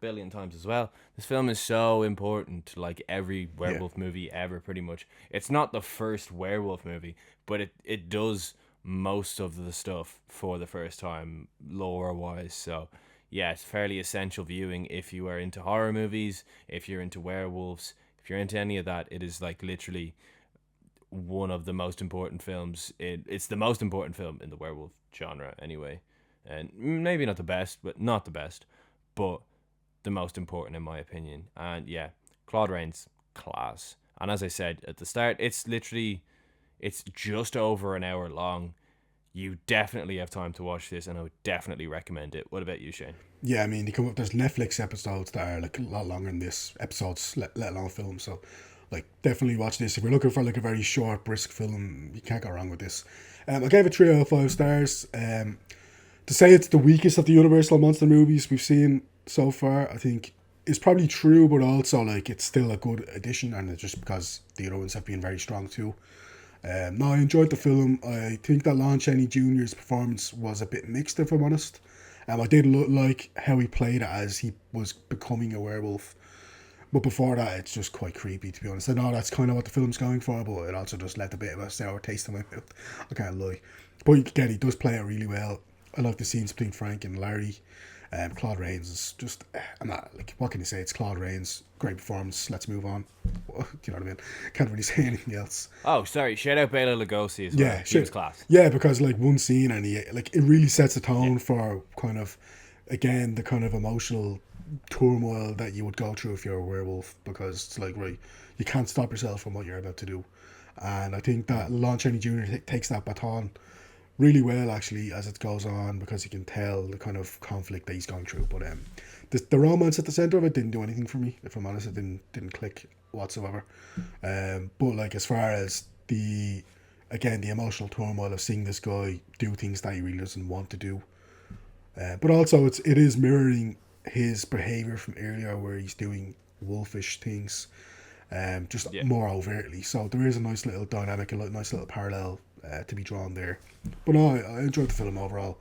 billion times as well, this film is so important to like every werewolf movie ever. Pretty much, it's not the first werewolf movie, but it does most of the stuff for the first time lore wise. So yeah, it's fairly essential viewing if you are into horror movies, if you're into werewolves, if you're into any of that. It is like literally one of the most important films. It's the most important film in the werewolf genre anyway, and maybe not the best, but not the best, but the most important in my opinion. And yeah, Claude Rains, class. And as I said at the start, it's just over an hour long. You definitely have time to watch this, and I would definitely recommend it. What about you, Shane? Yeah, I mean, there's Netflix episodes that are like a lot longer than this episodes, let alone film. So, like, definitely watch this if you're looking for like a very short, brisk film. You can't go wrong with this. I gave it 3 out of 5 stars. To say it's the weakest of the Universal monster movies we've seen so far, I think is probably true, but also like it's still a good addition, and it's just because the other ones have been very strong too. No, I enjoyed the film. I think that Lon Chaney Jr.'s performance was a bit mixed, if I'm honest. I did like how he played it as he was becoming a werewolf. But before that, it's just quite creepy, to be honest. I know that's kind of what the film's going for, but it also just left a bit of a sour taste in my mouth. I can't lie. But again, he does play it really well. I like the scenes between Frank and Larry. Claude Rains is just, I'm not, like, what can you say? It's Claude Rains. Great performance. Let's move on. Do you know what I mean? Can't really say anything else. Oh, sorry. Shout out Bela Lugosi as well. Yeah, he was class. Yeah, because like one scene and it really sets a tone for kind of, again, the kind of emotional turmoil that you would go through if you're a werewolf, because it's like, right, you can't stop yourself from what you're about to do. And I think that Lon Chaney Jr. Takes that baton really well, actually, as it goes on, because you can tell the kind of conflict that he's going through. But the romance at the center of it didn't do anything for me, if I'm honest. It didn't click whatsoever. But like, as far as the emotional turmoil of seeing this guy do things that he really doesn't want to do, but also it is mirroring his behavior from earlier, where he's doing wolfish things, more overtly. So there is a nice little dynamic, a nice little parallel to be drawn there. But no, I enjoyed the film overall.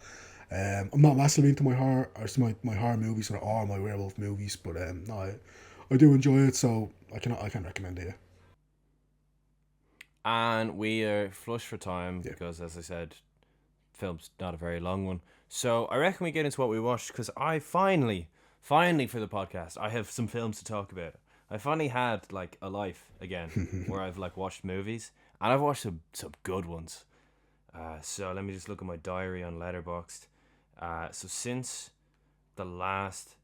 I'm not massively into my horror movies or my werewolf movies, but no, I do enjoy it, so I can recommend it. And we are flush for time because, as I said, film's not a very long one. So I reckon we get into what we watched, because I finally for the podcast, I have some films to talk about. I finally had like a life again where I've like watched movies, and I've watched some good ones. So let me just look at my diary on Letterboxd. So since the last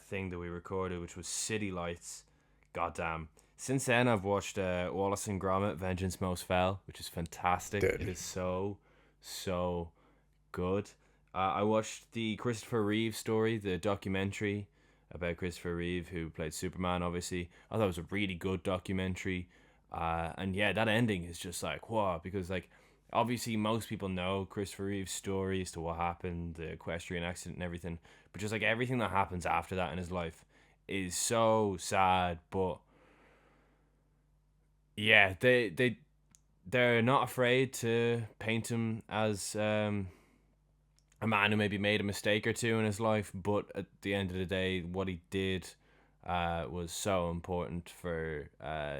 thing that we recorded, which was City Lights, goddamn. Since then, I've watched Wallace and Gromit: Vengeance Most Fell, which is fantastic. It Deadly. is so good. I watched the Christopher Reeve story, the documentary about Christopher Reeve, who played Superman, obviously. I thought it was a really good documentary. And yeah, that ending is just like, wow, because like, obviously most people know Christopher Reeve's story as to what happened, the equestrian accident and everything, but just like everything that happens after that in his life is so sad. But yeah, they're not afraid to paint him as a man who maybe made a mistake or two in his life, but at the end of the day, what he did was so important for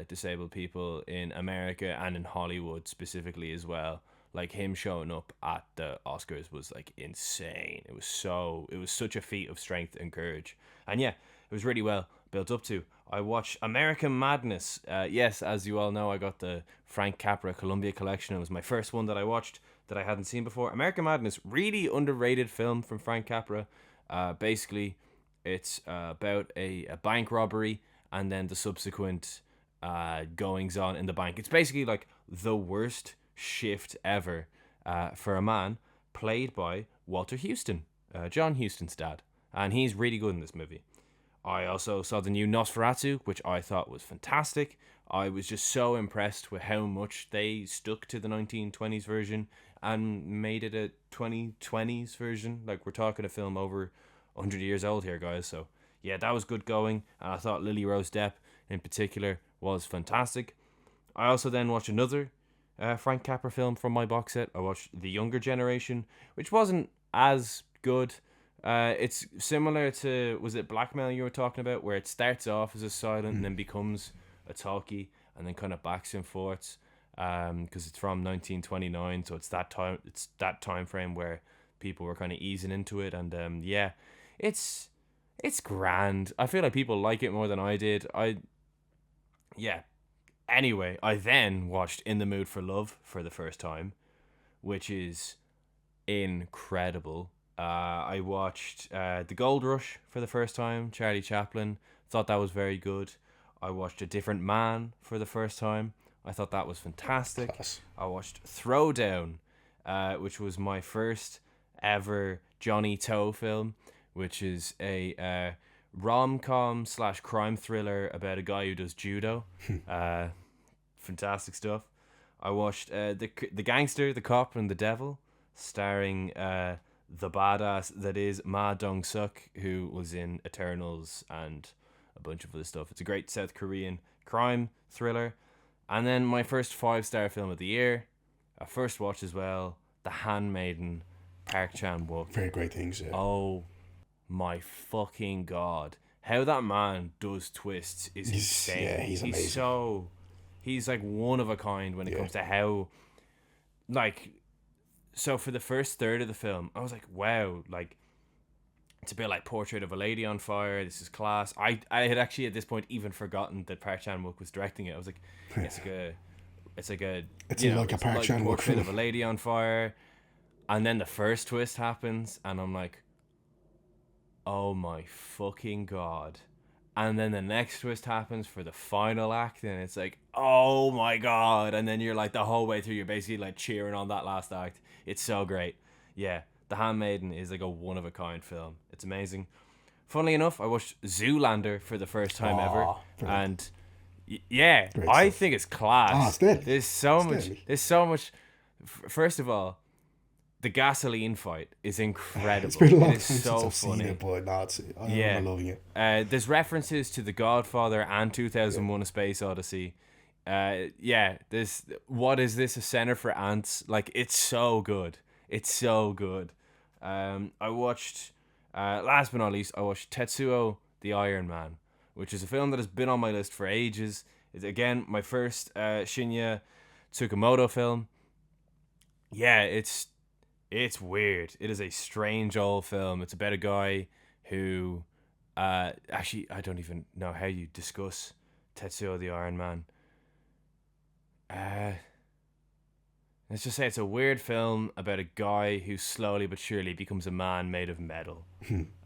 disabled people in America and in Hollywood specifically as well. Like him showing up at the Oscars was like insane. It was such a feat of strength and courage. And yeah, it was really well built up to. I watched American Madness. Yes, as you all know, I got the Frank Capra Columbia collection. It was my first one that I watched that I hadn't seen before. American Madness, really underrated film from Frank Capra. Basically, it's about a bank robbery and then the subsequent goings on in the bank. It's basically like the worst shift ever for a man played by Walter Houston, John Huston's dad. And he's really good in this movie. I also saw the new Nosferatu, which I thought was fantastic. I was just so impressed with how much they stuck to the 1920s version and made it a 2020s version. Like, we're talking a film over 100 years old here, guys. So, yeah, that was good going. And I thought Lily Rose Depp, in particular, was fantastic. I also then watched another Frank Capra film from my box set. I watched The Younger Generation, which wasn't as good. It's similar to, was it Blackmail you were talking about, where it starts off as a silent and then becomes a talkie and then kind of backs and forths, because it's from 1929, so it's that time frame where people were kind of easing into it. And yeah, it's grand. I feel like people like it more than I did. Yeah. Anyway, I then watched In the Mood for Love for the first time, which is incredible. I watched The Gold Rush for the first time, Charlie Chaplin. Thought that was very good. I watched A Different Man for the first time. I thought that was fantastic. Class. I watched Throwdown, which was my first ever Johnny Toe film, which is a rom-com / crime thriller about a guy who does judo. Fantastic stuff. I watched the Gangster, the Cop, and the Devil, starring the badass that is Ma Dong-suk, who was in Eternals and a bunch of other stuff. It's a great South Korean crime thriller. And then my first 5-star film of the year, a first watch as well, The Handmaiden, Park Chan-wook. Very great things. Yeah. Oh my fucking god. How that man does twists is insane. Yeah, he's amazing. He's like one of a kind when it comes to how, like, so for the first third of the film, I was like, wow, like, it's a bit like Portrait of a Lady on Fire. This is class. I had actually at this point even forgotten that Park Chan-wook was directing it. I was like, it's like a Park Chan-wook Portrait film. of a Lady on Fire. And then the first twist happens, and I'm like, oh my fucking god. And then the next twist happens for the final act, and it's like, oh my god. And then you're like, the whole way through, you're basically like cheering on that last act. It's so great. Yeah, The Handmaiden is like a one-of-a-kind film. It's amazing. Funnily enough, I watched Zoolander for the first time ever. Brilliant. And yeah, Great I stuff. think it's class. It's deadly. There's so much. First of all, the gasoline fight is incredible. It's been a long It time is since so I've funny. seen it, but no, Yeah. I'm loving it. There's references to The Godfather and 2001: A Space Odyssey. Yeah, what is this, a center for ants? Like, it's so good. It's so good. I watched, last but not least, I watched Tetsuo the Iron Man, which is a film that has been on my list for ages. It's, again, my first Shinya Tsukamoto film. Yeah, it's weird. It is a strange old film. It's about a guy who, actually, I don't even know how you discuss Tetsuo the Iron Man. Let's just say it's a weird film about a guy who slowly but surely becomes a man made of metal.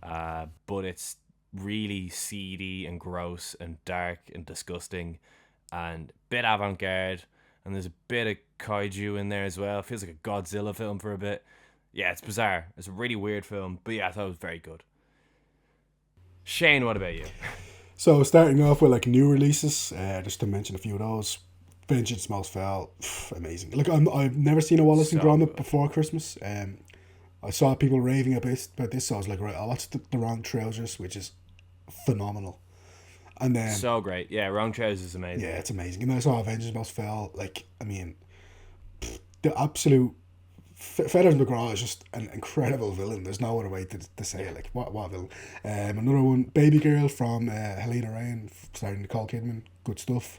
But it's really seedy and gross and dark and disgusting and a bit avant-garde. And there's a bit of kaiju in there as well. It feels like a Godzilla film for a bit. Yeah, it's bizarre. It's a really weird film. But yeah, I thought it was very good. Shane, what about you? So starting off with like new releases, just to mention a few of those. Vengeance Smells Foul, amazing. Like I've never seen a Wallace and So Gromit good. before Christmas. I saw people raving about this, so I was like, right, I'll watch the Wrong Trousers, which is phenomenal. And then So great. Yeah, Wrong Trousers is amazing. yeah, it's amazing. And then I saw Vengeance Smells Foul. Like, I mean, the absolute Feathers McGraw is just an incredible villain. There's no other way to say it. Like, what villain? Another one, Baby Girl from Helena Rain, starring Nicole Kidman. Good stuff.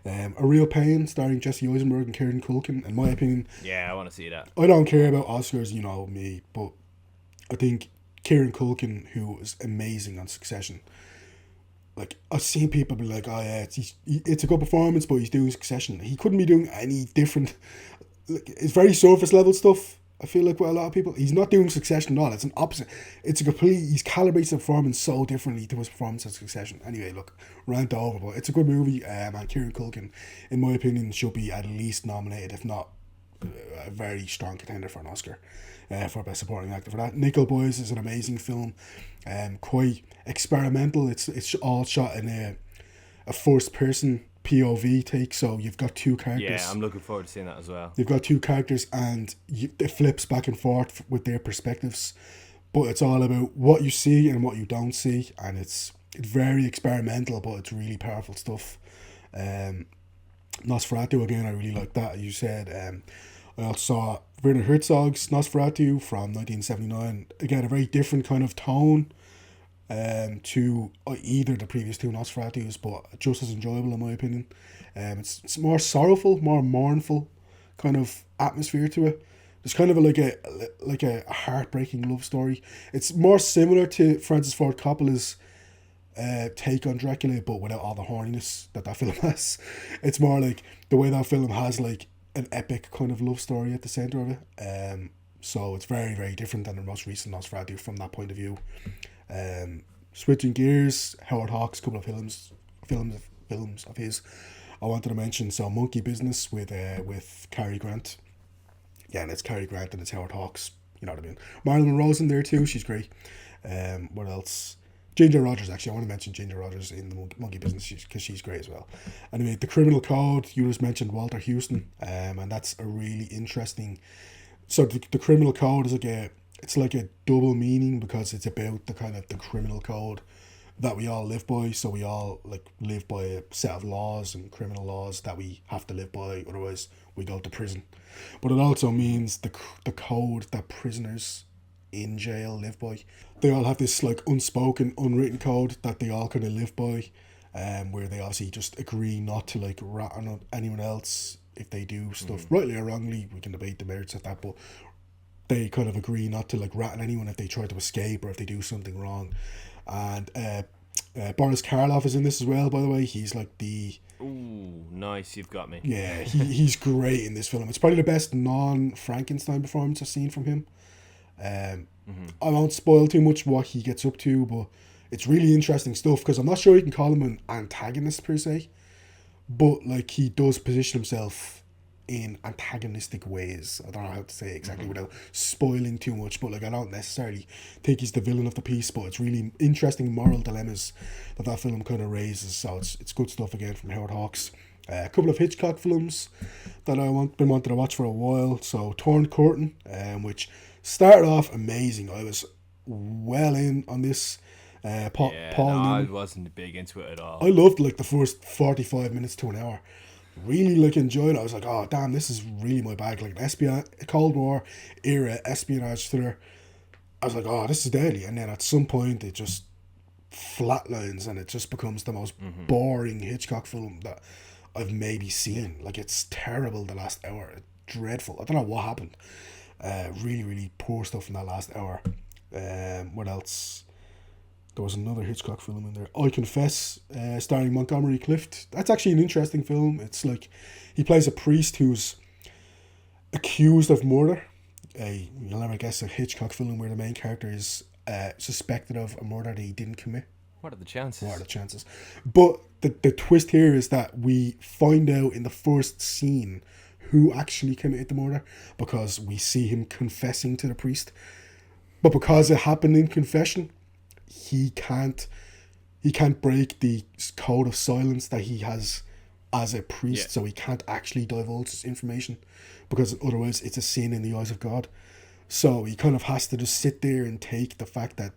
A Real Pain, starring Jesse Eisenberg and Kieran Culkin. In my opinion, Yeah, I want to see that. I don't care about Oscars, you know me, but I think Kieran Culkin, who is amazing on Succession, like I've seen people be like, "Oh yeah, it's a good performance," but he's doing Succession. He couldn't be doing any different. Like, it's very surface level stuff. I feel like with a lot of people, he's not doing Succession at all. It's an opposite. It's a complete. He's calibrates the performance so differently to his performance in Succession. Anyway, look, rant over, but it's a good movie. And Kieran Culkin, in my opinion, should be at least nominated, if not a very strong contender for an Oscar for Best Supporting Actor for that. Nickel Boys is an amazing film, quite experimental. It's all shot in a first person POV take, so you've got two characters. Yeah, I'm looking forward to seeing that as well. You've got two characters, and it flips back and forth with their perspectives, but it's all about what you see and what you don't see, and it's very experimental, but it's really powerful stuff. Nosferatu again, I really like that. As you said, I also saw Werner Herzog's Nosferatu from 1979. Again, a very different kind of tone to either the previous two Nosferatus, but just as enjoyable in my opinion. It's more sorrowful, more mournful kind of atmosphere to it. It's kind of like a heartbreaking love story. It's more similar to Francis Ford Coppola's take on Dracula, but without all the horniness that film has. It's more like the way that film has like an epic kind of love story at the center of it. So it's very, very different than the most recent Nosferatu from that point of view. Switching gears, Howard Hawks, couple of films of his I wanted to mention. So Monkey Business with Cary Grant. Yeah, and it's Cary Grant and it's Howard Hawks. You know what I mean. Marilyn Monroe's in there too. She's great. What else? Ginger Rogers, actually. I want to mention Ginger Rogers in the Monkey Business because she's great as well. Anyway, The Criminal Code, you just mentioned Walter Houston, and that's a really interesting. So the Criminal Code is it's like a double meaning because it's about the kind of the criminal code that we all live by. So we all like live by a set of laws and criminal laws that we have to live by, otherwise we go to prison. But it also means the code that prisoners in jail live by. They all have this like unspoken, unwritten code that they all kind of live by, where they obviously just agree not to like rat on anyone else if they do stuff rightly or wrongly. We can debate the merits of that, but they kind of agree not to like rat on anyone if they try to escape or if they do something wrong. And Boris Karloff is in this as well, by the way. He's like the... Ooh, nice, you've got me. Yeah, he's great in this film. It's probably the best non-Frankenstein performance I've seen from him. I won't spoil too much what he gets up to, but it's really interesting stuff because I'm not sure you can call him an antagonist per se, but like he does position himself in antagonistic ways. I don't know how to say it exactly without spoiling too much, but like I don't necessarily think he's the villain of the piece, but it's really interesting moral dilemmas that film kind of raises. So it's good stuff again from Howard Hawks. A couple of Hitchcock films that been wanting to watch for a while. So Torn Curtain, which started off amazing. I was well in on this. Paul I Newman. wasn't big into it at all. I loved like the first 45 minutes to an hour. Really like enjoyed it. I was like, oh damn, this is really my bag. Like an Cold War era espionage thriller. I was like, oh, this is deadly. And then at some point it just flatlines and it just becomes the most boring Hitchcock film that I've maybe seen. Like it's terrible the last hour. It's dreadful. I don't know what happened. Really, really poor stuff in that last hour. What else? There was another Hitchcock film in there. I Confess, starring Montgomery Clift. That's actually an interesting film. It's like he plays a priest who's accused of murder. You'll never guess a Hitchcock film where the main character is suspected of a murder that he didn't commit. What are the chances? What are the chances? But the twist here is that we find out in the first scene who actually committed the murder, because we see him confessing to the priest. But because it happened in confession, he can't break the code of silence that he has as a priest, so he can't actually divulge his information, because otherwise it's a sin in the eyes of God. So he kind of has to just sit there and take the fact that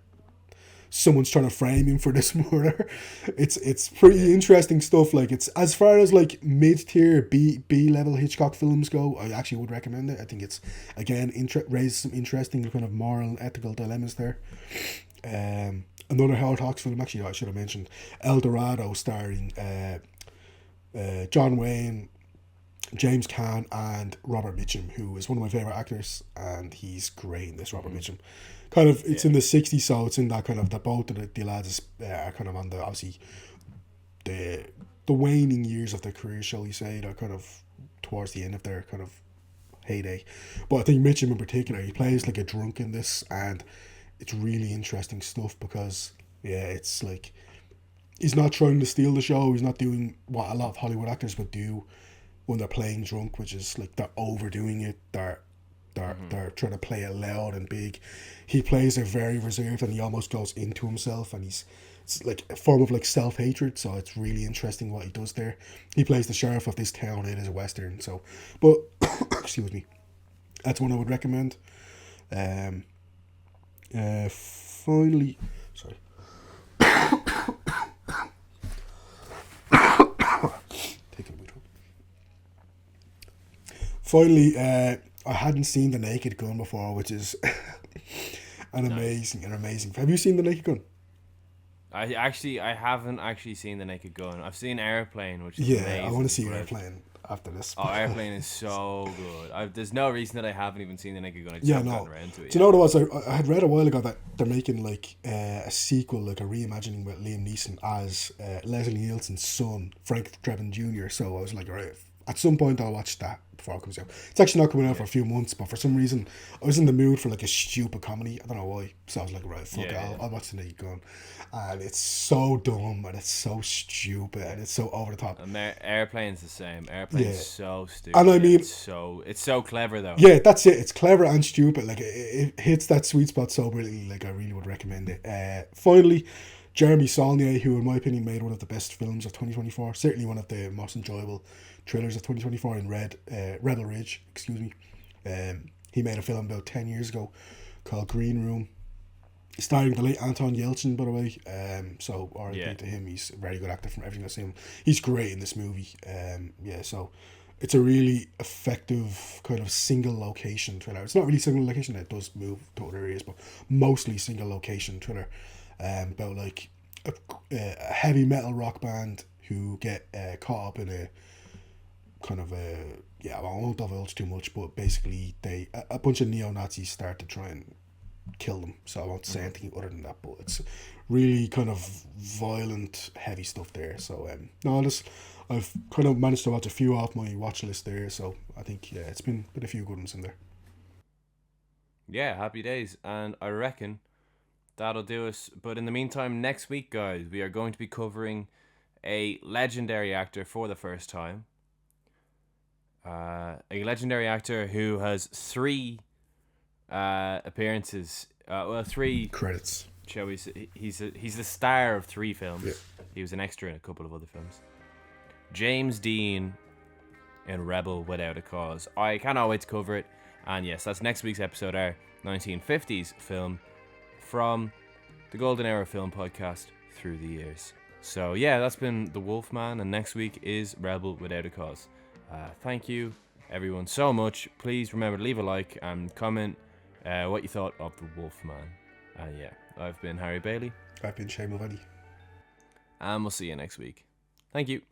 someone's trying to frame him for this murder. It's pretty interesting stuff. Like, it's, as far as like mid-tier B level Hitchcock films go, I actually would recommend it. I think it's, again, raises some interesting kind of moral and ethical dilemmas there. Another Howard Hawks film, actually, I should have mentioned, El Dorado, starring John Wayne, James Caan, and Robert Mitchum, who is one of my favourite actors, and he's great in this, Robert Mitchum. Kind of, it's in the 60s, so it's in that kind of, that both of the lads are kind of on the, obviously, the waning years of their career, shall we say. They're kind of towards the end of their kind of heyday. But I think Mitchum in particular, he plays like a drunk in this, and it's really interesting stuff, because, yeah, it's like, he's not trying to steal the show. He's not doing what a lot of Hollywood actors would do when they're playing drunk, which is like they're overdoing it. They're trying to play it loud and big. He plays it very reserved, and he almost goes into himself, and it's like a form of like self-hatred. So it's really interesting what he does there. He plays the sheriff of this town. It is a western. So, but excuse me, that's one I would recommend. Finally, sorry. Finally, I hadn't seen The Naked Gun before, which is amazing. Have you seen The Naked Gun? I haven't actually seen The Naked Gun. I've seen Airplane, which is amazing. I want to see Airplane after this. Oh, Airplane is so good. There's no reason that I haven't even seen The Naked Gun. I just haven't gotten around to it. Do you know what it was? I had read a while ago that they're making like a sequel, like a reimagining with Liam Neeson as Leslie Nielsen's son, Frank Drebin Jr. So I was like, all right, at some point I'll watch that before it comes out. It's actually not coming out for a few months, but for some reason I was in the mood for like a stupid comedy. I don't know why. So I was like, right, fuck it, I'll watch The Naked Gun. And it's so dumb, and it's so stupid, and it's so over the top. Airplane's the same. Airplane's so stupid. And I mean, it's so clever though. Yeah, that's it. It's clever and stupid. Like, it hits that sweet spot so brilliantly. Like, I really would recommend it. Finally, Jeremy Saulnier, who in my opinion made one of the best films of 2024, certainly one of the most enjoyable thrillers of 2024 in Rebel Ridge, excuse me. He made a film about 10 years ago called Green Room, starring the late Anton Yelchin, by the way. So R.I.P. to him. He's a very good actor from everything I've seen him. He's great in this movie. So it's a really effective kind of single location thriller. It's not really single location, it does move to other areas, but mostly single location thriller. About like a heavy metal rock band who get caught up in a kind of I won't divulge too much, but basically a bunch of neo-Nazis start to try and kill them. So I won't say anything other than that, but it's really kind of violent, heavy stuff there. So I've kind of managed to watch a few off my watch list there. So I think it's been a few good ones in there. Yeah, happy days, and I reckon that'll do us. But in the meantime, next week, guys, we are going to be covering a legendary actor for the first time. A legendary actor who has 3 appearances. 3 credits. Shall we say? He's the star of 3 films. Yeah. He was an extra in a couple of other films. James Dean in Rebel Without a Cause. I cannot wait to cover it. And yes, that's next week's episode, our 1950s film from the Golden Era Film Podcast Through the Years. So yeah, that's been The Wolf Man, and next week is Rebel Without a Cause. Thank you, everyone, so much. Please remember to leave a like and comment what you thought of The Wolf Man. I've been Harry Bailey. I've been Shay Mulvaney. And we'll see you next week. Thank you.